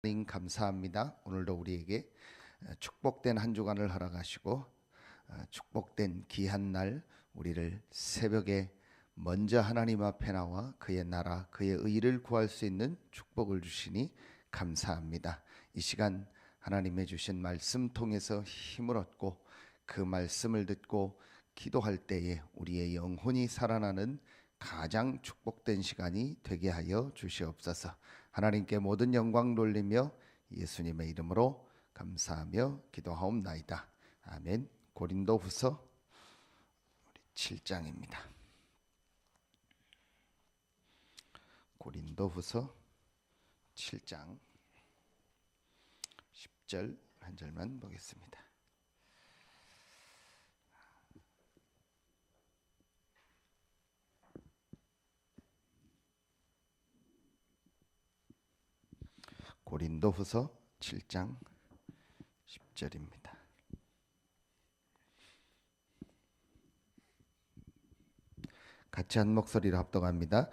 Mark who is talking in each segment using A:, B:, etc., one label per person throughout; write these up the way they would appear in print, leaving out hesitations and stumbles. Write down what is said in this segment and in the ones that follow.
A: 하나님 감사합니다. 오늘도 우리에게 축복된 한 주간을 허락하시고 축복된 귀한 날 우리를 새벽에 먼저 하나님 앞에 나와 그의 나라 그의 의를 구할 수 있는 축복을 주시니 감사합니다. 이 시간 하나님의 주신 말씀 통해서 힘을 얻고 그 말씀을 듣고 기도할 때에 우리의 영혼이 살아나는 가장 축복된 시간이 되게 하여 주시옵소서. 하나님께 모든 영광 돌리며 예수님의 이름으로 감사하며 기도하옵나이다. 아멘. 고린도후서 7장입니다. 고린도후서 7장 10절 한 절만 보겠습니다. 고린도후서 7장 10절입니다. 같이 한 목소리로 합독합니다.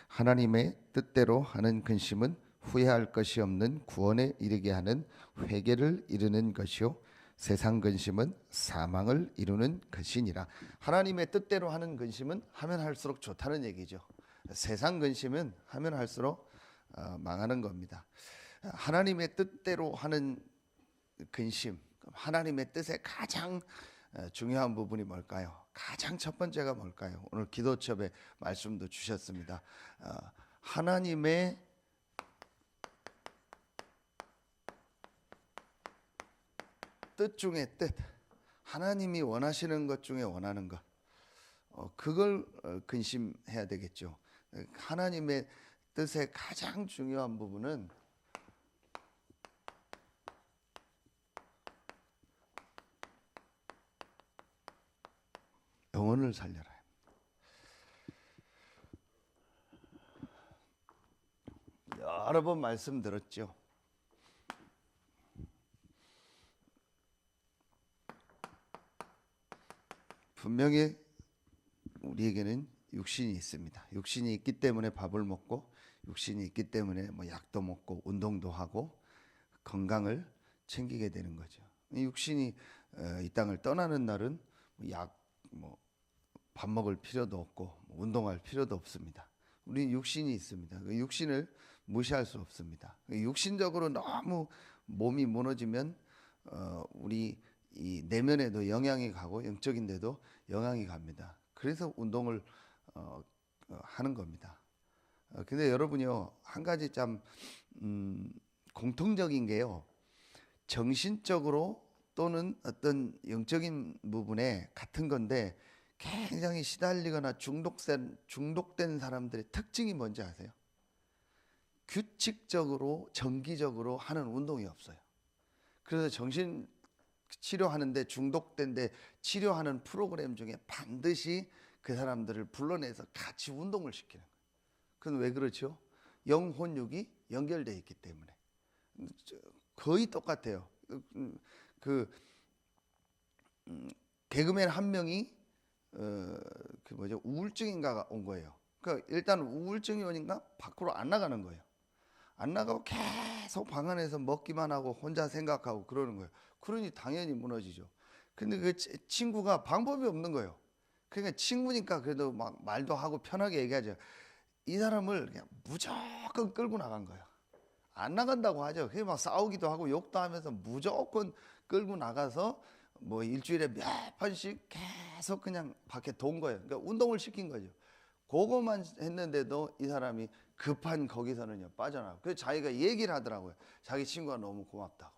A: 하나님의 뜻대로 하는 근심은 후회할 것이 없는 구원에 이르게 하는 회개를 이루는 것이요 세상 근심은 사망을 이루는 것이니라. 하나님의 뜻대로 하는 근심은 하면 할수록 좋다는 얘기죠. 세상 근심은 하면 할수록 망하는 겁니다. 하나님의 뜻대로 하는 근심, 하나님의 뜻의 가장 중요한 부분이 뭘까요? 가장 첫 번째가 뭘까요? 오늘 기도첩에 말씀도 주셨습니다. 하나님의 뜻 중에 뜻, 하나님이 원하시는 것 중에 원하는 것, 그걸 근심해야 되겠죠. 하나님의 뜻의 가장 중요한 부분은 영혼을 살려라. 여러 번 말씀드렸죠. 분명히 우리에게는 육신이 있습니다. 육신이 있기 때문에 밥을 먹고, 육신이 있기 때문에 뭐 약도 먹고 운동도 하고 건강을 챙기게 되는 거죠. 육신이 이 땅을 떠나는 날은 밥 먹을 필요도 없고 운동할 필요도 없습니다. 우리 육신이 있습니다. 그 육신을 무시할 수 없습니다. 육신적으로 너무 몸이 무너지면 우리 이 내면에도 영향이 가고 영적인 데도 영향이 갑니다. 그래서 운동을 하는 겁니다. 근데 여러분요, 한 가지 참 공통적인 게요, 정신적으로 또는 어떤 영적인 부분에 같은 건데 굉장히 시달리거나 중독된 사람들의 특징이 뭔지 아세요? 규칙적으로 정기적으로 하는 운동이 없어요. 그래서 정신 치료하는데 중독된데 치료하는 프로그램 중에 반드시 그 사람들을 불러내서 같이 운동을 시키는 거예요. 그건 왜 그렇죠? 영혼육이 연결되어 있기 때문에. 거의 똑같아요. 개그맨 한 명이 우울증인가가 온 거예요. 그러니까 일단 우울증이 오니까 밖으로 안 나가는 거예요. 안 나가고 계속 방 안에서 먹기만 하고 혼자 생각하고 그러는 거예요. 그러니 당연히 무너지죠. 근데 그 친구가 방법이 없는 거예요. 그러니까 친구니까 그래도 막 말도 하고 편하게 얘기하죠. 이 사람을 그냥 무조건 끌고 나간 거예요. 안 나간다고 하죠. 그게 막 싸우기도 하고 욕도 하면서 무조건 끌고 나가서 뭐 일주일에 몇 번씩 계속 그냥 밖에 돈 거예요. 그러니까 운동을 시킨 거죠. 그거만 했는데도 이 사람이 급한 거기서는요 빠져나가고, 그래서 자기가 얘기를 하더라고요. 자기 친구가 너무 고맙다고.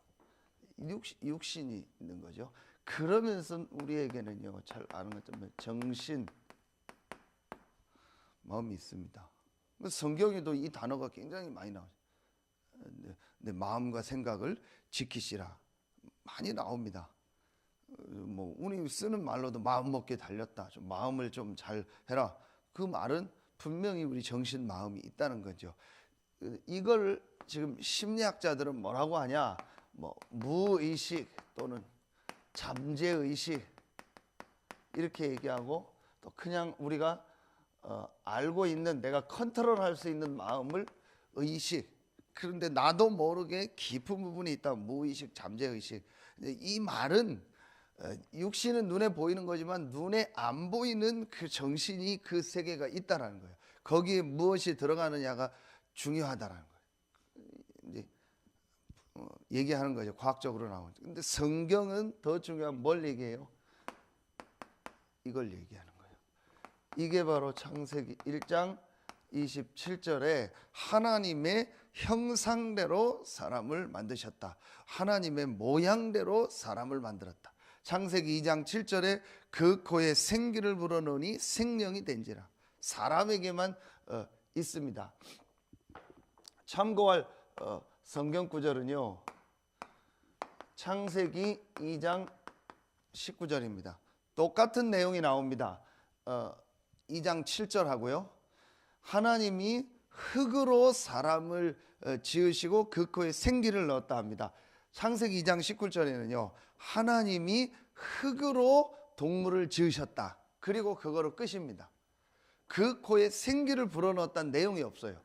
A: 육신이 있는 거죠. 그러면서 우리에게는요 잘 아는 것처럼 정신, 마음이 있습니다. 성경에도 이 단어가 굉장히 많이 나와요. 내 마음과 생각을 지키시라 많이 나옵니다. 뭐 우리 쓰는 말로도 마음 먹게 달렸다, 좀 마음을 좀 잘 해라, 그 말은 분명히 우리 정신 마음이 있다는 거죠. 이걸 지금 심리학자들은 뭐라고 하냐, 뭐 무의식 또는 잠재의식 이렇게 얘기하고, 또 그냥 우리가 알고 있는, 내가 컨트롤할 수 있는 마음을 의식, 그런데 나도 모르게 깊은 부분이 있다. 무의식, 잠재의식. 이 말은 육신은 눈에 보이는 거지만 눈에 안 보이는 그 정신이, 그 세계가 있다라는 거예요. 거기에 무엇이 들어가느냐가 중요하다라는 거예요. 이제 얘기하는 거죠. 과학적으로 나오는. 근데 성경은 더 중요한 뭘 얘기해요? 이걸 얘기하는 거예요. 이게 바로 창세기 1장 27절에 하나님의 형상대로 사람을 만드셨다. 하나님의 모양대로 사람을 만들었다. 창세기 2장 7절에 그 코에 생기를 불어넣으니 생명이 된지라. 사람에게만 있습니다. 참고할 성경 구절은요, 창세기 2장 19절입니다. 똑같은 내용이 나옵니다. 2장 7절하고요. 하나님이 흙으로 사람을 지으시고 그 코에 생기를 넣었다 합니다. 창세기 2장 19절에는요, 하나님이 흙으로 동물을 지으셨다. 그리고 그거로 끝입니다. 그 코에 생기를 불어넣었다는 내용이 없어요.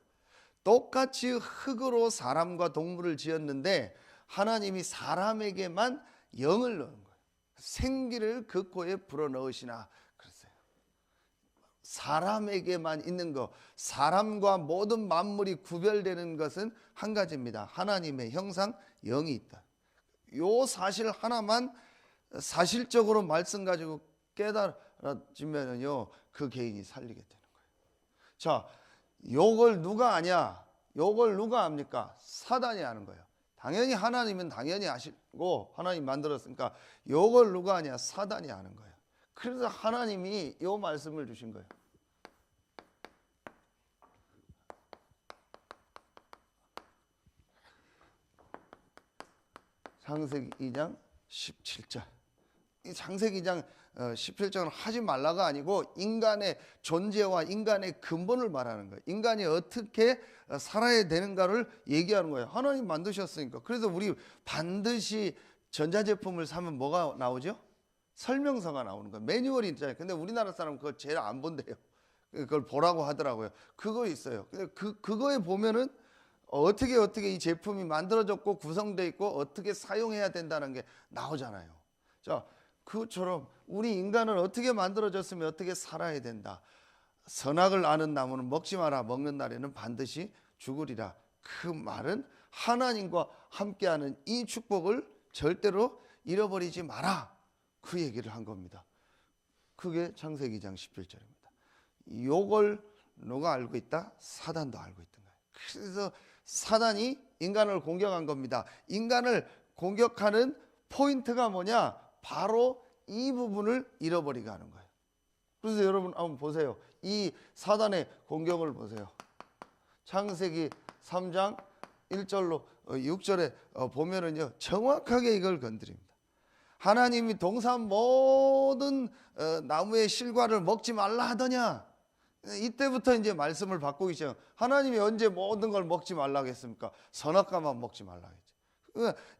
A: 똑같이 흙으로 사람과 동물을 지었는데 하나님이 사람에게만 영을 넣은 거예요. 생기를 그 코에 불어넣으시나 그랬어요. 사람에게만 있는 것, 사람과 모든 만물이 구별되는 것은 한 가지입니다. 하나님의 형상, 영이 있다. 요 사실 하나만 사실적으로 말씀 가지고 깨달아지면요, 그 개인이 살리게 되는 거예요. 자, 요걸 누가 아냐? 요걸 누가 압니까? 사단이 아는 거예요. 당연히 하나님은 당연히 아시고 하나님 만들었으니까 요걸 누가 아냐? 사단이 아는 거예요. 그래서 하나님이 요 말씀을 주신 거예요. 창세기 2장 17절. 이 창세기 2장 17절은 하지 말라가 아니고 인간의 존재와 인간의 근본을 말하는 거예요. 인간이 어떻게 살아야 되는가를 얘기하는 거예요. 하나님 만드셨으니까. 그래서 우리 반드시 전자제품을 사면 뭐가 나오죠? 설명서가 나오는 거예요. 매뉴얼이 있잖아요. 근데 우리나라 사람은 그걸 제일 안 본대요. 그걸 보라고 하더라고요. 그거 있어요. 근데 그거에 보면은 어떻게 이 제품이 만들어졌고 구성되어 있고 어떻게 사용해야 된다는 게 나오잖아요. 자, 그것처럼 우리 인간은 어떻게 만들어졌으면 어떻게 살아야 된다. 선악을 아는 나무는 먹지 마라. 먹는 날에는 반드시 죽으리라. 그 말은 하나님과 함께하는 이 축복을 절대로 잃어버리지 마라. 그 얘기를 한 겁니다. 그게 창세기 2장 17절입니다. 요걸 누가 알고 있다? 사단도 알고 있던 거예요. 그래서 사단이 인간을 공격한 겁니다. 인간을 공격하는 포인트가 뭐냐? 바로 이 부분을 잃어버리게 하는 거예요. 그래서 여러분 한번 보세요. 이 사단의 공격을 보세요. 창세기 3장 1절로 6절에 보면은요, 정확하게 이걸 건드립니다. 하나님이 동산 모든 나무의 실과를 먹지 말라 하더냐? 이때부터 이제 말씀을 바꾸기 시작. 하나님이 언제 모든 걸 먹지 말라고 했습니까? 선악과만 먹지 말라고 했죠.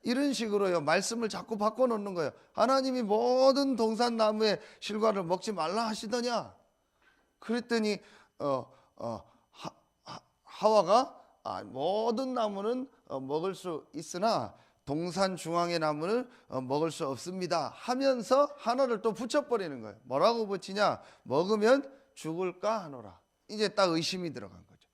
A: 이런 식으로요, 말씀을 자꾸 바꿔놓는 거예요. 하나님이 모든 동산나무의 실과를 먹지 말라 하시더냐? 그랬더니 하와가 모든 나무는 먹을 수 있으나 동산 중앙의 나무는 먹을 수 없습니다 하면서 하나를 또 붙여버리는 거예요. 뭐라고 붙이냐? 먹으면 죽을까 하노라. 이제 딱 의심이 들어간 거죠.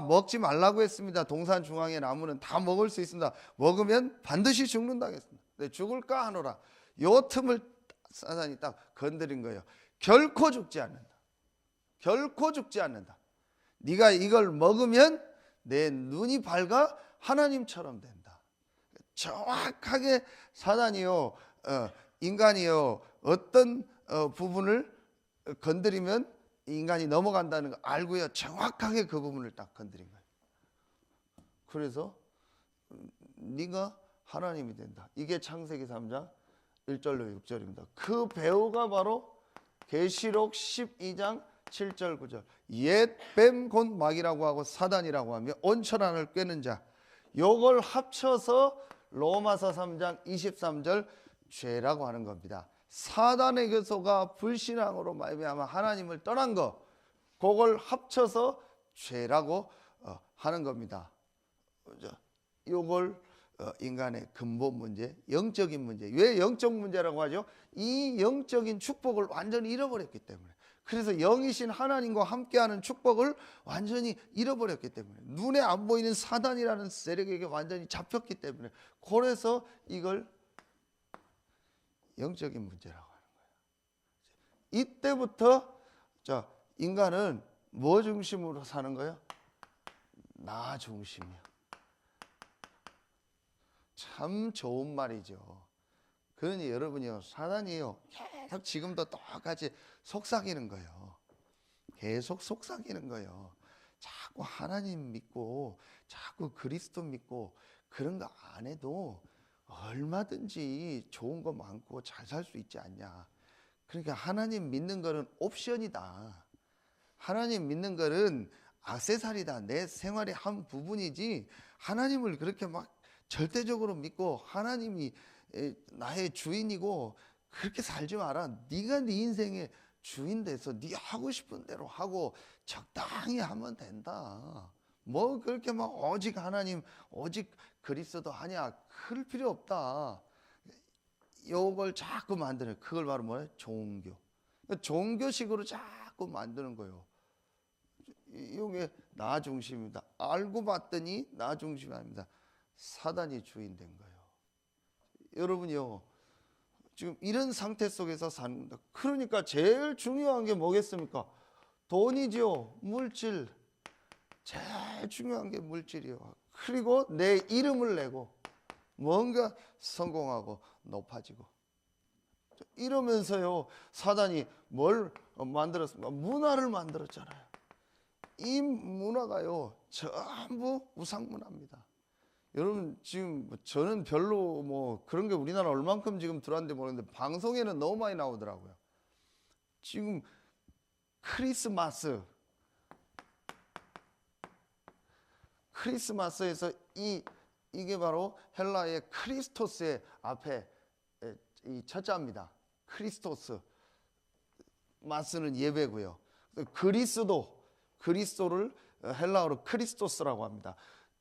A: 먹지 말라고 했습니다. 동산 중앙의 나무는 다 먹을 수 있습니다. 먹으면 반드시 죽는다 하겠습니다. 네, 죽을까 하노라. 요 틈을 사단이 딱 건드린 거예요. 결코 죽지 않는다. 결코 죽지 않는다. 네가 이걸 먹으면 내 눈이 밝아 하나님처럼 된다. 정확하게 사단이요, 인간이요, 어떤 부분을 건드리면 인간이 넘어간다는 거 알고요, 정확하게 그 부분을 딱 건드린 거예요. 그래서 네가 하나님이 된다. 이게 창세기 3장 1절로 6절입니다. 그 배우가 바로 계시록 12장 7절 9절 옛 뱀 곧 마귀라고 하고 사단이라고 하며 온천안을 꿰는 자, 요걸 합쳐서 로마서 3장 23절 죄라고 하는 겁니다. 사단의 교소가 불신앙으로 말미암아 하나님을 떠난 거, 그걸 합쳐서 죄라고 하는 겁니다. 요걸 인간의 근본 문제, 영적인 문제. 왜 영적 문제라고 하죠? 이 영적인 축복을 완전히 잃어버렸기 때문에. 그래서 영이신 하나님과 함께하는 축복을 완전히 잃어버렸기 때문에, 눈에 안 보이는 사단이라는 세력에게 완전히 잡혔기 때문에, 그래서 이걸 영적인 문제라고 하는 거예요. 이때부터 인간은 뭐 중심으로 사는 거예요? 나 중심이야. 참 좋은 말이죠. 그러니 여러분이요, 사단이요 계속 지금도 똑같이 속삭이는 거예요. 계속 속삭이는 거예요. 자꾸 하나님 믿고 자꾸 그리스도 믿고 그런 거 안 해도 얼마든지 좋은 거 많고 잘 살 수 있지 않냐. 그러니까 하나님 믿는 거는 옵션이다. 하나님 믿는 거는 액세서리다. 내 생활의 한 부분이지, 하나님을 그렇게 막 절대적으로 믿고 하나님이 나의 주인이고 그렇게 살지 마라. 네가 네 인생의 주인 돼서 네 하고 싶은 대로 하고 적당히 하면 된다. 뭐 그렇게 막 오직 하나님 오직 그리스도 하냐, 그럴 필요 없다. 요걸 자꾸 만드는, 그걸 바로 뭐예요? 종교. 종교식으로 자꾸 만드는 거예요. 이게 나 중심입니다. 알고 봤더니 나 중심이 아닙니다. 사단이 주인 된 거예요. 여러분이요, 지금 이런 상태 속에서 삽니다. 그러니까 제일 중요한 게 뭐겠습니까? 돈이죠. 물질. 제일 중요한 게 물질이요. 그리고 내 이름을 내고 뭔가 성공하고 높아지고, 이러면서요 사단이 뭘 만들었습니까? 문화를 만들었잖아요. 이 문화가요 전부 우상 문화입니다. 여러분, 지금 저는 별로 뭐 그런 게 우리나라 얼만큼 지금 들어왔는지 모르는데 방송에는 너무 많이 나오더라고요. 지금 크리스마스에서 이게 바로 헬라의 크리스토스의 앞에 이 첫자입니다. 크리스토스, 마스는 예배고요. 그리스도를 헬라어로 크리스토스라고 합니다.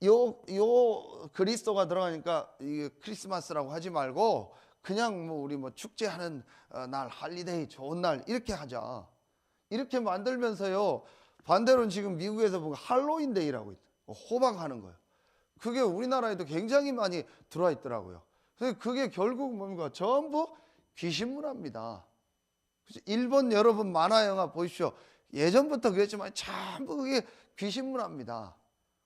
A: 요 그리스도가 들어가니까 이게 크리스마스라고 하지 말고 그냥 뭐 우리 뭐 축제하는 날, 할리데이, 좋은 날 이렇게 하자. 이렇게 만들면서요, 반대로는 지금 미국에서 보면 할로윈데이라고 있어요. 호박하는 거예요. 그게 우리나라에도 굉장히 많이 들어와 있더라고요. 그래서 그게 결국 뭡니까? 전부 귀신 문화입니다. 일본 여러분 만화 영화 보십시오. 예전부터 그랬지만 전부 그게 귀신 문화입니다.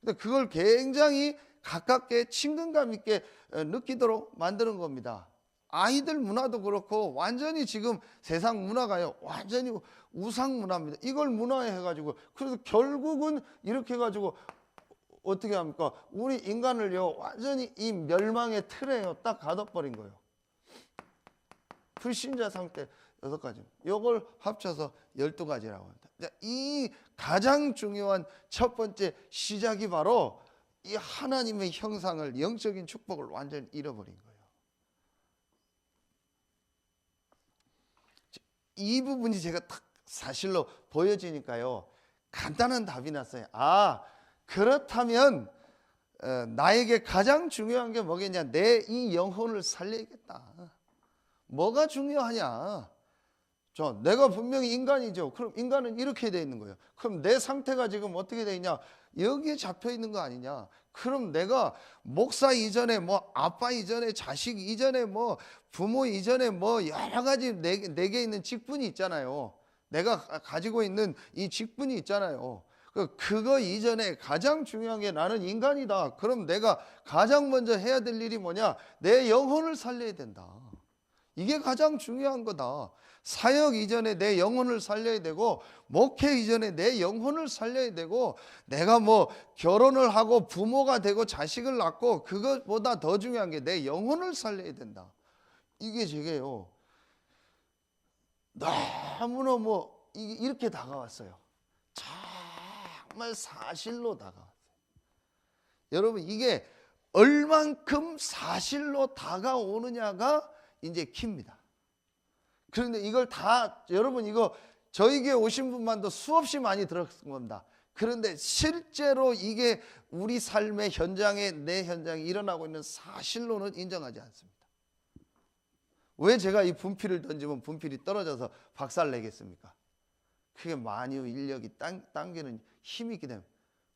A: 근데 그걸 굉장히 가깝게 친근감 있게 느끼도록 만드는 겁니다. 아이들 문화도 그렇고 완전히 지금 세상 문화가요 완전히 우상 문화입니다. 이걸 문화해 가지고, 그래서 결국은 이렇게 해 가지고 어떻게 합니까? 우리 인간을요 완전히 이 멸망의 틀에요 딱 가둬버린 거예요. 불신자 상태 6가지, 요걸 합쳐서 12가지라고 합니다. 이 가장 중요한 첫 번째 시작이 바로 이 하나님의 형상을, 영적인 축복을 완전히 잃어버린 거예요. 이 부분이 제가 딱 사실로 보여지니까요 간단한 답이 났어요. 아, 그렇다면 나에게 가장 중요한 게 뭐겠냐? 내 이 영혼을 살려야겠다. 뭐가 중요하냐? 내가 분명히 인간이죠. 그럼 인간은 이렇게 돼 있는 거예요. 그럼 내 상태가 지금 어떻게 돼 있냐? 여기에 잡혀 있는 거 아니냐? 그럼 내가 목사 이전에 뭐 아빠 이전에 자식 이전에 뭐 부모 이전에 뭐 여러 가지 내게 있는 직분이 있잖아요. 내가 가지고 있는 이 직분이 있잖아요. 그거 이전에 가장 중요한 게 나는 인간이다. 그럼 내가 가장 먼저 해야 될 일이 뭐냐? 내 영혼을 살려야 된다. 이게 가장 중요한 거다. 사역 이전에 내 영혼을 살려야 되고, 목회 이전에 내 영혼을 살려야 되고, 내가 뭐 결혼을 하고 부모가 되고 자식을 낳고 그것보다 더 중요한 게 내 영혼을 살려야 된다. 이게 제게요 너무너무 이렇게 다가왔어요. 정말 사실로 다가왔어요. 여러분, 이게 얼만큼 사실로 다가오느냐가 이제 키입니다. 그런데 이걸 다, 여러분, 이거 저희 교회 오신 분만도 수없이 많이 들었을 겁니다. 그런데 실제로 이게 우리 삶의 현장에, 내 현장에 일어나고 있는 사실로는 인정하지 않습니다. 왜 제가 이 분필을 던지면 분필이 떨어져서 박살내겠습니까? 그게 만유 인력이 당기는 힘이 있기 때문에.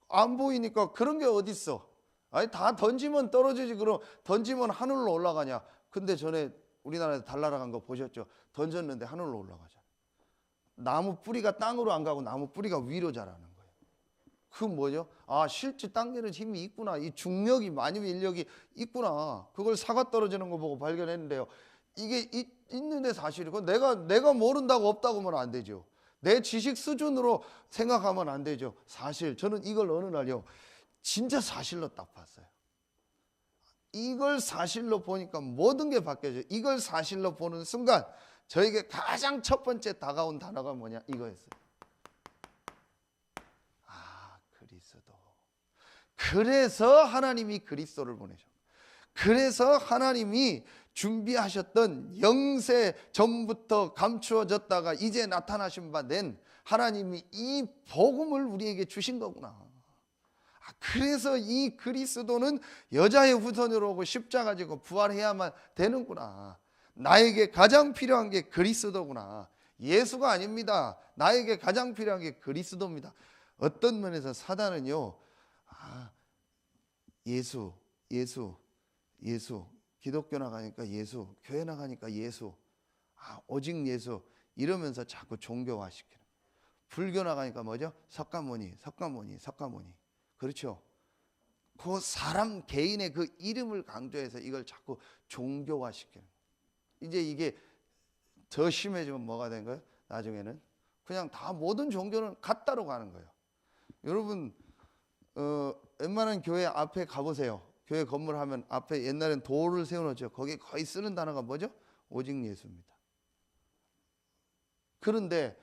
A: 안 보이니까 그런 게 어딨어. 아니 다 던지면 떨어지지. 그럼 던지면 하늘로 올라가냐. 근데 전에 우리나라에서 달나라간 거 보셨죠? 던졌는데 하늘로 올라가잖아. 나무 뿌리가 땅으로 안 가고 나무 뿌리가 위로 자라는 거예요. 그건 뭐죠? 아, 실제 당기는 힘이 있구나. 이 중력이, 만유 인력이 있구나. 그걸 사과 떨어지는 거 보고 발견했는데요. 이게 있는데 사실이고, 내가 모른다고 없다고 하면 안 되죠. 내 지식 수준으로 생각하면 안 되죠. 사실 저는 이걸 어느 날요 진짜 사실로 딱 봤어요. 이걸 사실로 보니까 모든 게 바뀌어져요. 이걸 사실로 보는 순간 저에게 가장 첫 번째 다가온 단어가 뭐냐, 이거였어요. 아, 그리스도. 그래서 하나님이 그리스도를 보내셨고, 그래서 하나님이 준비하셨던 영세 전부터 감추어졌다가 이제 나타나신 바 된 하나님이 이 복음을 우리에게 주신 거구나. 그래서 이 그리스도는 여자의 후손으로 오고 십자가 지고 부활해야만 되는구나. 나에게 가장 필요한 게 그리스도구나. 예수가 아닙니다. 나에게 가장 필요한 게 그리스도입니다. 어떤 면에서 사단은요, 예수, 기독교 나가니까 예수, 교회 나가니까 예수, 오직 예수 이러면서 자꾸 종교화시키는. 불교 나가니까 뭐죠? 석가모니. 그렇죠? 그 사람 개인의 그 이름을 강조해서 이걸 자꾸 종교화시키는. 이제 이게 더 심해지면 뭐가 된 거예요? 나중에는 그냥 다 모든 종교는 같다로 가는 거예요. 여러분 웬만한 교회 앞에 가보세요. 교회 건물 하면 앞에 옛날엔 돌을 세워놓죠. 거기에 거의 쓰는 단어가 뭐죠? 오직 예수입니다. 그런데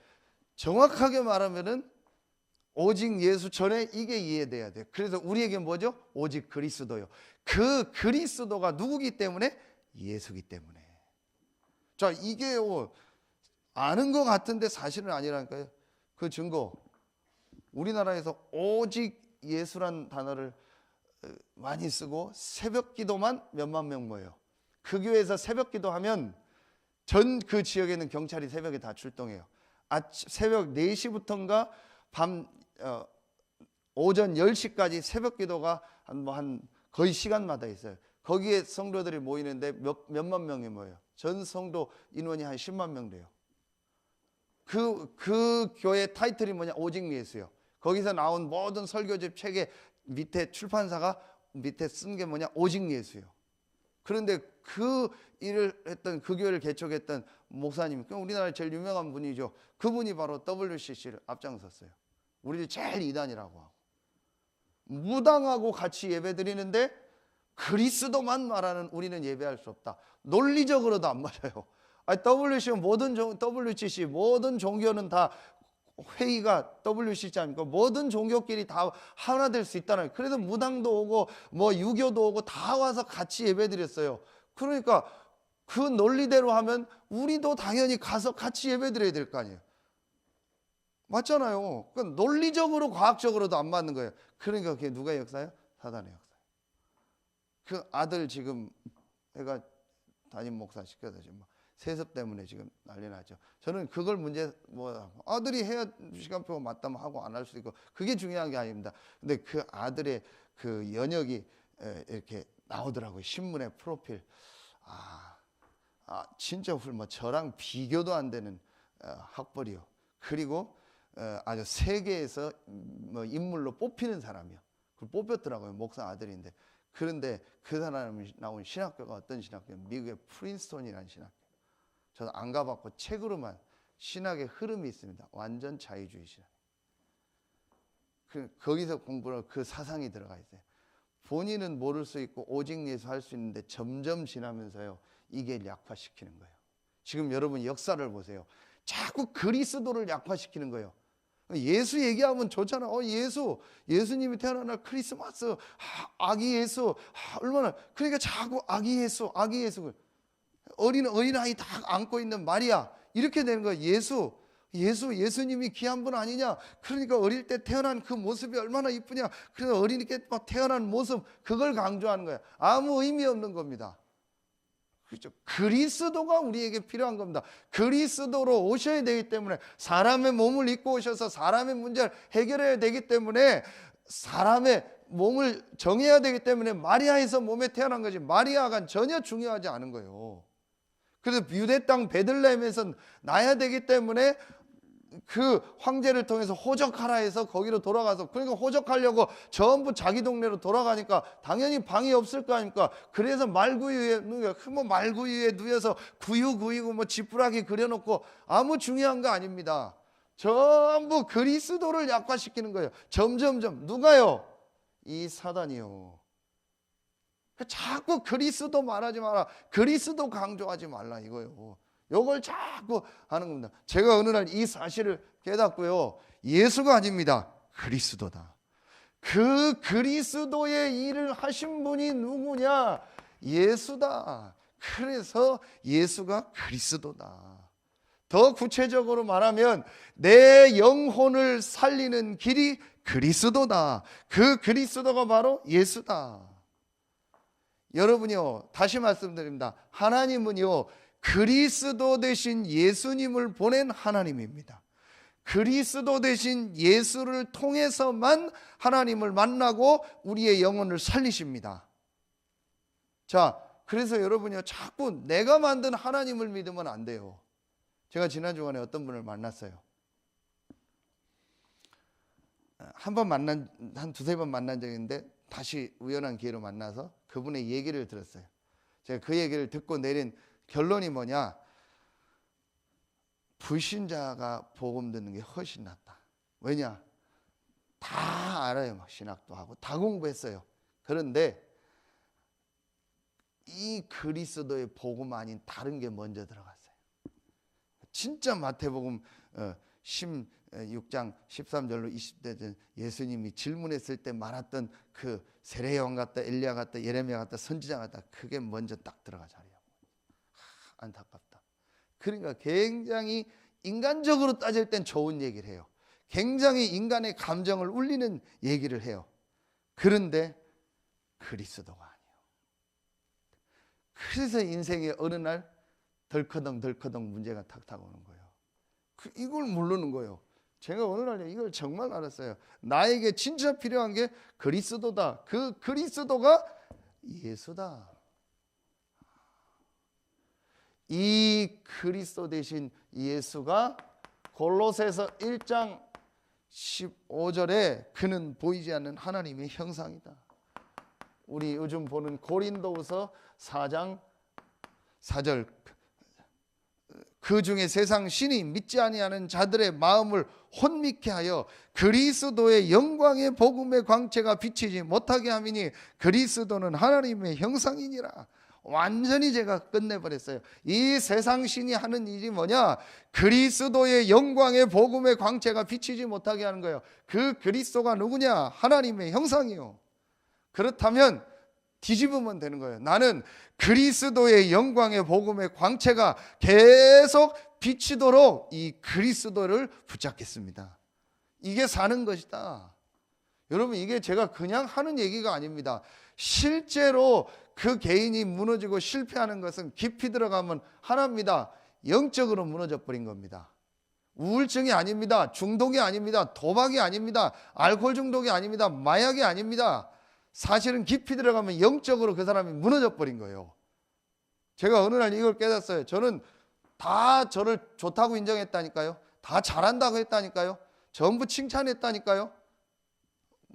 A: 정확하게 말하면은 오직 예수 전에 이게 이해돼야 돼요. 그래서 우리에게 뭐죠? 오직 그리스도요. 그 그리스도가 누구기 때문에? 예수기 때문에. 자, 이게 아는 것 같은데 사실은 아니라니까요. 그 증거, 우리나라에서 오직 예수란 단어를 많이 쓰고 새벽 기도만 몇만 명 모여요. 그 교회에서 새벽 기도하면 전 그 지역에 있는 경찰이 새벽에 다 출동해요. 새벽 4시부터인가 오전 10시까지 새벽 기도가 한 거의 시간마다 있어요. 거기에 성도들이 모이는데 몇만 명이 모여요. 전 성도 인원이 한 10만 명 돼요. 그 교회 타이틀이 뭐냐? 오직 예수요. 거기서 나온 모든 설교집 책에 밑에 출판사가 밑에 쓴 게 뭐냐? 오직 예수요. 그런데 그 일을 했던, 그 교회를 개척했던 목사님, 우리나라에 제일 유명한 분이죠. 그분이 바로 WCC를 앞장섰어요. 우리들 제일 이단이라고 하고, 무당하고 같이 예배 드리는데 그리스도만 말하는 우리는 예배할 수 없다. 논리적으로도 안 맞아요. WCC 모든 종교는 다 회의가 WCC 아닙니까? 모든 종교끼리 다 하나 될 수 있다는. 그래서 무당도 오고 뭐 유교도 오고 다 와서 같이 예배 드렸어요. 그러니까 그 논리대로 하면 우리도 당연히 가서 같이 예배 드려야 될 거 아니에요. 맞잖아요. 그러니까 논리적으로 과학적으로도 안 맞는 거예요. 그러니까 그게 누가의 역사예요? 사단의 역사예요. 그 아들 지금 애가 담임 목사 시켜서 지금 세습 때문에 지금 난리 나죠. 저는 그걸 아들이 해야 시간표 맞다면 하고 안 할 수도 있고 그게 중요한 게 아닙니다. 근데 그 아들의 그 연역이 이렇게 나오더라고요. 신문의 프로필. 진짜 저랑 비교도 안 되는 학벌이요. 그리고 아주 세계에서 인물로 뽑히는 사람이요. 그걸 뽑혔더라고요. 목사 아들인데. 그런데 그 사람이 나온 신학교가 어떤 신학교예요? 미국의 프린스톤이라는 신학교. 저는 안 가봤고 책으로만 신학의 흐름이 있습니다. 완전 자유주의 신학. 거기서 공부를 그 사상이 들어가 있어요. 본인은 모를 수 있고 오직 예수 할 수 있는데 점점 지나면서요 이게 약화시키는 거예요. 지금 여러분 역사를 보세요. 자꾸 그리스도를 약화시키는 거예요. 예수 얘기하면 좋잖아. 예수님이 태어난 날 크리스마스, 아기 예수, 얼마나. 그러니까 자꾸 아기 예수. 어린아이 다 안고 있는 마리아. 이렇게 되는 거예요. 예수님이 귀한 분 아니냐? 그러니까 어릴 때 태어난 그 모습이 얼마나 이쁘냐? 그래서 어린이께 태어난 모습, 그걸 강조하는 거예요. 아무 의미 없는 겁니다. 그렇죠? 그리스도가 우리에게 필요한 겁니다. 그리스도로 오셔야 되기 때문에, 사람의 몸을 입고 오셔서 사람의 문제를 해결해야 되기 때문에, 사람의 몸을 정해야 되기 때문에 마리아에서 몸에 태어난 거지, 마리아가 전혀 중요하지 않은 거예요. 그래서 유대 땅 베들레헴에서 나야 되기 때문에 그 황제를 통해서 호적하라 해서 거기로 돌아가서, 그러니까 호적하려고 전부 자기 동네로 돌아가니까 당연히 방이 없을 거 아닙니까? 그래서 말구유에 말구유에 누워서 구유 구이고 뭐 지푸라기 그려놓고, 아무 중요한 거 아닙니다. 전부 그리스도를 약화시키는 거예요. 점점점. 누가요? 이 사단이요. 자꾸 그리스도 말하지 마라, 그리스도 강조하지 말라 이거요. 이걸 자꾸 하는 겁니다. 제가 어느 날 이 사실을 깨닫고요, 예수가 아닙니다, 그리스도다. 그 그리스도의 일을 하신 분이 누구냐? 예수다. 그래서 예수가 그리스도다. 더 구체적으로 말하면 내 영혼을 살리는 길이 그리스도다. 그 그리스도가 바로 예수다. 여러분이요, 다시 말씀드립니다. 하나님은요, 그리스도 대신 예수님을 보낸 하나님입니다. 그리스도 대신 예수를 통해서만 하나님을 만나고 우리의 영혼을 살리십니다. 자, 그래서 여러분이요, 자꾸 내가 만든 하나님을 믿으면 안 돼요. 제가 지난 주간에 어떤 분을 만났어요. 한 두세 번 만난 적이 있는데, 다시 우연한 기회로 만나서 그분의 얘기를 들었어요. 제가 그 얘기를 듣고 내린 결론이 뭐냐? 불신자가 복음 듣는 게 훨씬 낫다. 왜냐? 다 알아요. 막 신학도 하고 다 공부했어요. 그런데 이 그리스도의 복음 아닌 다른 게 먼저 들어갔어요. 진짜 마태복음 16장 13절로 20대 예수님이 질문했을 때 말했던 그 세례요한 같다, 엘리야 같다, 예레미야 같다, 선지자 같다, 그게 먼저 딱 들어가 자리야. 안타깝다. 그러니까 굉장히 인간적으로 따질 땐 좋은 얘기를 해요. 굉장히 인간의 감정을 울리는 얘기를 해요. 그런데 그리스도가 아니에요. 그래서 인생의 어느 날 덜커덩 문제가 탁탁 오는 거예요. 이걸 모르는 거예요. 제가 어느 날 이걸 정말 알았어요. 나에게 진짜 필요한 게 그리스도다. 그 그리스도가 예수다. 이 그리스도 대신 예수가 골로새서 1장 15절에 그는 보이지 않는 하나님의 형상이다. 우리 요즘 보는 고린도후서 4장 4절, 그 중에 세상 신이 믿지 아니하는 자들의 마음을 혼미케 하여 그리스도의 영광의 복음의 광채가 비치지 못하게 함이니 그리스도는 하나님의 형상이니라. 완전히 제가 끝내버렸어요. 이 세상 신이 하는 일이 뭐냐? 그리스도의 영광의 복음의 광채가 비치지 못하게 하는 거예요. 그 그리스도가 누구냐? 하나님의 형상이요. 그렇다면 뒤집으면 되는 거예요. 나는 그리스도의 영광의 복음의 광채가 계속 비치도록 이 그리스도를 붙잡겠습니다. 이게 사는 것이다. 여러분, 이게 제가 그냥 하는 얘기가 아닙니다. 실제로 그 개인이 무너지고 실패하는 것은 깊이 들어가면 하나입니다. 영적으로 무너져 버린 겁니다. 우울증이 아닙니다. 중독이 아닙니다. 도박이 아닙니다. 알코올 중독이 아닙니다. 마약이 아닙니다. 사실은 깊이 들어가면 영적으로 그 사람이 무너져 버린 거예요. 제가 어느 날 이걸 깨닫어요. 저는 다 저를 좋다고 인정했다니까요. 다 잘한다고 했다니까요. 전부 칭찬했다니까요.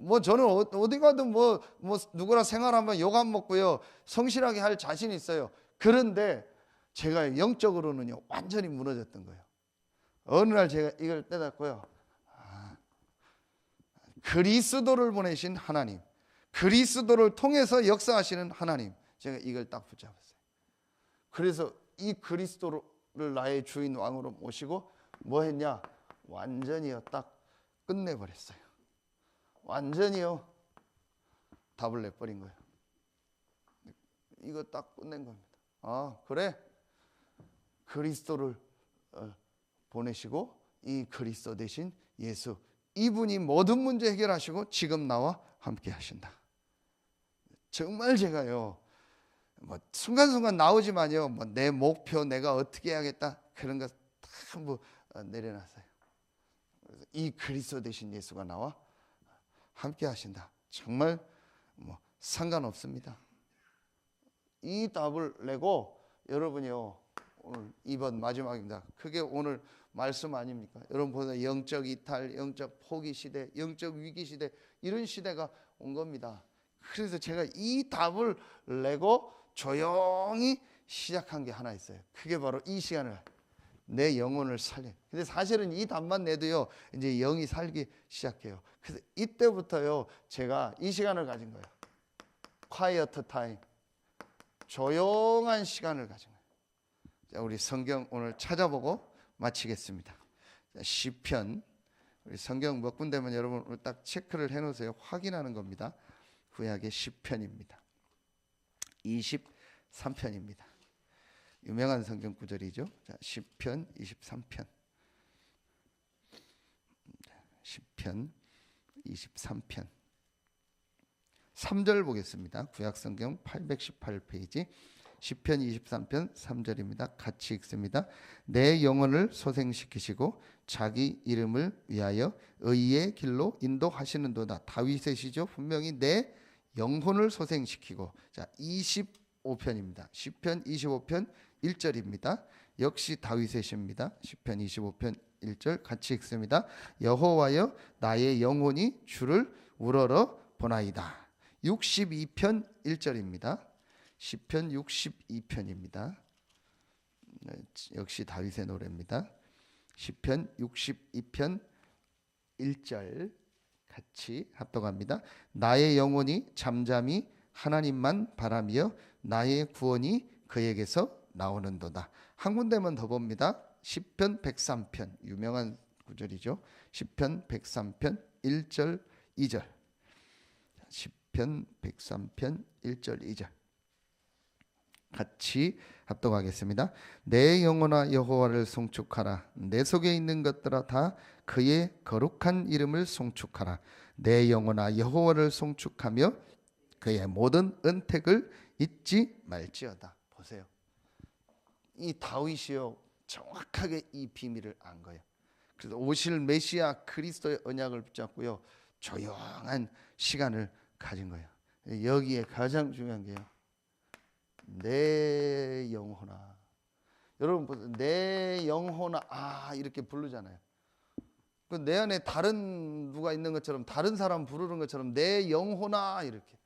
A: 뭐 저는 어디 가든 뭐 누구랑 생활하면 욕 안 먹고요, 성실하게 할 자신이 있어요. 그런데 제가 영적으로는요 완전히 무너졌던 거예요. 어느 날 제가 이걸 깨닫고요, 그리스도를 보내신 하나님, 그리스도를 통해서 역사하시는 하나님, 제가 이걸 딱 붙잡았어요. 그래서 이 그리스도를 나의 주인 왕으로 모시고 뭐 했냐? 완전히요 딱 끝내버렸어요. 완전히요 답을 내버린 거예요. 이거 딱 끝낸 겁니다. 아, 그래? 그리스도를 보내시고 이 그리스도 되신 예수, 이분이 모든 문제 해결하시고 지금 나와 함께 하신다. 정말 제가요, 뭐 순간순간 나오지만요, 뭐 내 목표, 내가 어떻게 해야겠다, 그런 거 다 뭐 내려놨어요. 그래서 이 그리스도 되신 예수가 나와 함께 하신다. 정말 뭐 상관없습니다. 이 답을 내고 여러분이요, 오늘 이번 마지막입니다. 그게 오늘 말씀 아닙니까? 여러분 보세요. 영적 이탈, 영적 포기 시대, 영적 위기 시대, 이런 시대가 온 겁니다. 그래서 제가 이 답을 내고 조용히 시작한 게 하나 있어요. 그게 바로 이 시간을, 내 영혼을 살려. 근데 사실은 이 답만 내도요, 이제 영이 살기 시작해요. 그래서 이때부터요, 제가 이 시간을 가진 거예요. quiet time, 조용한 시간을 가진 거예요. 자, 우리 성경 오늘 찾아보고 마치겠습니다. 자, 시편, 우리 성경 몇 군데면 여러분 오늘 딱 체크를 해놓으세요. 확인하는 겁니다. 구약의 시편입니다. 23편입니다. 유명한 성경 구절이죠. 자, 시편 23편. 시편 23편 3절 보겠습니다. 구약 성경 818페이지 시편 23편 3절입니다. 같이 읽습니다. 내 영혼을 소생시키시고 자기 이름을 위하여 의의 길로 인도하시는도다. 다윗의 시죠. 분명히 내 영혼을 소생시키고. 자, 25편입니다. 시편 25편 1절입니다. 역시 다윗의 시입니다. 시편 25편 1절 같이 읽습니다. 여호와여 나의 영혼이 주를 우러러 보나이다. 62편 1절입니다. 시편 62편입니다. 역시 다윗의 노래입니다. 시편 62편 1절 같이 합독합니다. 나의 영혼이 잠잠히 하나님만 바라며 나의 구원이 그에게서 나오는도다. 한 군데만 더 봅니다. 시편 103편 유명한 구절이죠. 시편 103편 1절 2절. 시편 103편 1절 2절 같이 합독하겠습니다. 내 영혼아 여호와를 송축하라. 내 속에 있는 것들아 다 그의 거룩한 이름을 송축하라. 내 영혼아 여호와를 송축하며 그의 모든 은택을 잊지 말지어다. 보세요. 이 다윗이요, 정확하게 이 비밀을 안 거예요. 그래서 오실 메시아 그리스도의 언약을 붙잡고요, 조용한 시간을 가진 거예요. 여기에 가장 중요한 게요, 내 영혼아. 여러분 보세요. 내 영혼아 이렇게 부르잖아요. 내 안에 다른 누가 있는 것처럼, 다른 사람 부르는 것처럼 내 영혼아, 이렇게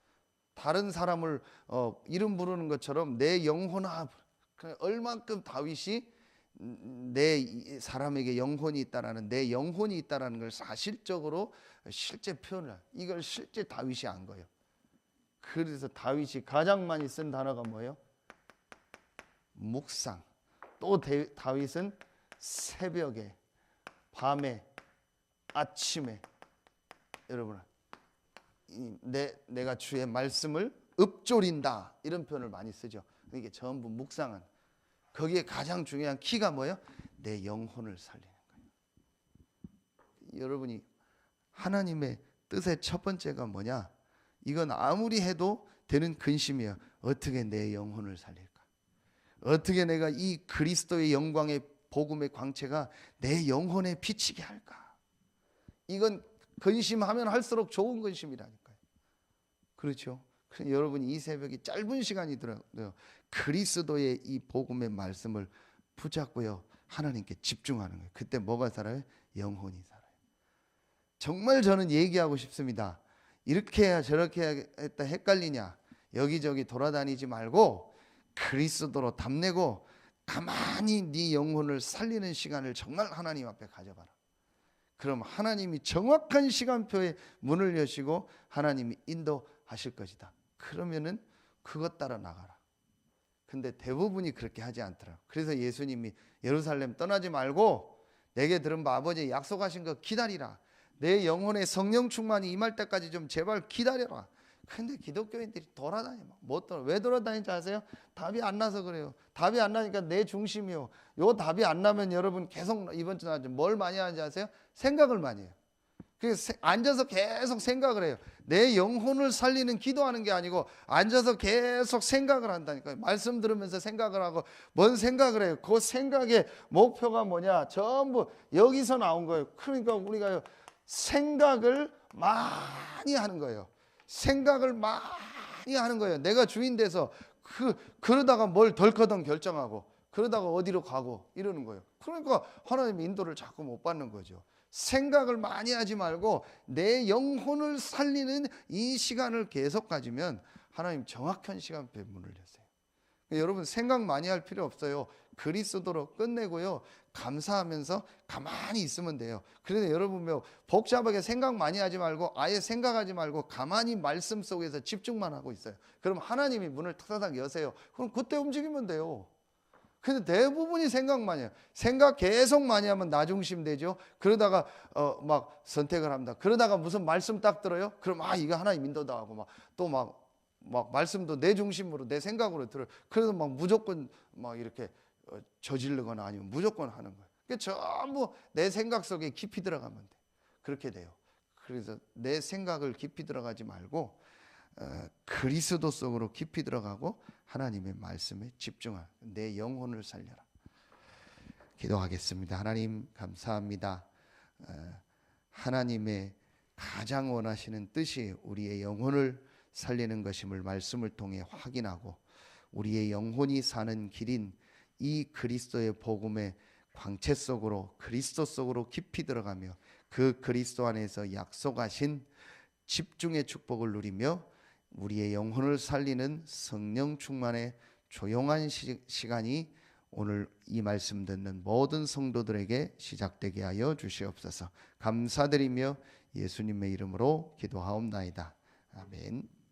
A: 다른 사람을 이름 부르는 것처럼 내 영혼아. 얼만큼 다윗이 내 사람에게 영혼이 있다라는, 내 영혼이 있다라는 걸 사실적으로 실제 표현을, 이걸 실제 다윗이 안 거예요. 그래서 다윗이 가장 많이 쓴 단어가 뭐예요? 묵상. 또 다윗은 새벽에, 밤에, 아침에, 여러분, 내가 주의 말씀을 읊조린다, 이런 표현을 많이 쓰죠. 이게 전부 묵상은. 거기에 가장 중요한 키가 뭐예요? 내 영혼을 살리는 거예요. 여러분이 하나님의 뜻의 첫 번째가 뭐냐? 이건 아무리 해도 되는 근심이에요. 어떻게 내 영혼을 살릴까? 어떻게 내가 이 그리스도의 영광의 복음의 광채가 내 영혼에 비치게 할까? 이건 근심하면 할수록 좋은 근심이라니까요. 그렇죠? 여러분이 이 새벽이 짧은 시간이더라도요, 그리스도의 이 복음의 말씀을 붙잡고요, 하나님께 집중하는 거예요. 그때 뭐가 살아요? 영혼이 살아요. 정말 저는 얘기하고 싶습니다. 이렇게 해야 저렇게 해야 헷갈리냐? 여기저기 돌아다니지 말고 그리스도로 답내고 가만히 네 영혼을 살리는 시간을 정말 하나님 앞에 가져봐라. 그럼 하나님이 정확한 시간표에 문을 여시고 하나님이 인도하실 것이다. 그러면은 그것 따라 나가라. 근데 대부분이 그렇게 하지 않더라. 그래서 예수님이 예루살렘 떠나지 말고 내게 들은 바 아버지 약속하신 거 기다리라. 내 영혼에 성령 충만이 임할 때까지 좀 제발 기다려라. 근데 기독교인들이 돌아다녀. 왜 돌아다니는지 아세요? 답이 안 나서 그래요. 답이 안 나니까 내 중심이요. 요 답이 안 나면 여러분 계속 이번 주 나죠. 뭘 많이 하는지 아세요? 생각을 많이 해요. 그래서 앉아서 계속 생각을 해요. 내 영혼을 살리는 기도하는 게 아니고 앉아서 계속 생각을 한다니까요. 말씀 들으면서 생각을 하고 뭔 생각을 해요. 그 생각의 목표가 뭐냐? 전부 여기서 나온 거예요. 그러니까 우리가 생각을 많이 하는 거예요. 생각을 많이 하는 거예요. 내가 주인 돼서 그러다가 뭘 덜커덩 결정하고 그러다가 어디로 가고 이러는 거예요. 그러니까 하나님의 인도를 자꾸 못 받는 거죠. 생각을 많이 하지 말고 내 영혼을 살리는 이 시간을 계속 가지면 하나님 정확한 시간표에 문을 여세요. 여러분 생각 많이 할 필요 없어요. 그리스도로 끝내고요. 감사하면서 가만히 있으면 돼요. 그래서 여러분 복잡하게 생각 많이 하지 말고 아예 생각하지 말고 가만히 말씀 속에서 집중만 하고 있어요. 그럼 하나님이 문을 타다닥 여세요. 그럼 그때 움직이면 돼요. 근데 대부분이 생각 많이 해요. 생각 계속 많이 하면 나 중심 되죠. 그러다가 막 선택을 합니다. 그러다가 무슨 말씀 딱 들어요. 그럼 이거 하나님 인도다 하고 막 말씀도 내 중심으로 내 생각으로 들어요. 그래서 막 무조건 막 이렇게 저지르거나 아니면 무조건 하는 거예요. 그게 전부 내 생각 속에 깊이 들어가면 돼. 그렇게 돼요. 그래서 내 생각을 깊이 들어가지 말고 그리스도 속으로 깊이 들어가고 하나님의 말씀에 집중할 내 영혼을 살려라. 기도하겠습니다. 하나님 감사합니다. 하나님의 가장 원하시는 뜻이 우리의 영혼을 살리는 것임을 말씀을 통해 확인하고 우리의 영혼이 사는 길인 이 그리스도의 복음의 광채 속으로 그리스도 속으로 깊이 들어가며 그 그리스도 안에서 약속하신 집중의 축복을 누리며 우리의 영혼을 살리는 성령 충만의 조용한 시간이 오늘 이 말씀 듣는 모든 성도들에게 시작되게 하여 주시옵소서. 감사드리며 예수님의 이름으로 기도하옵나이다. 아멘.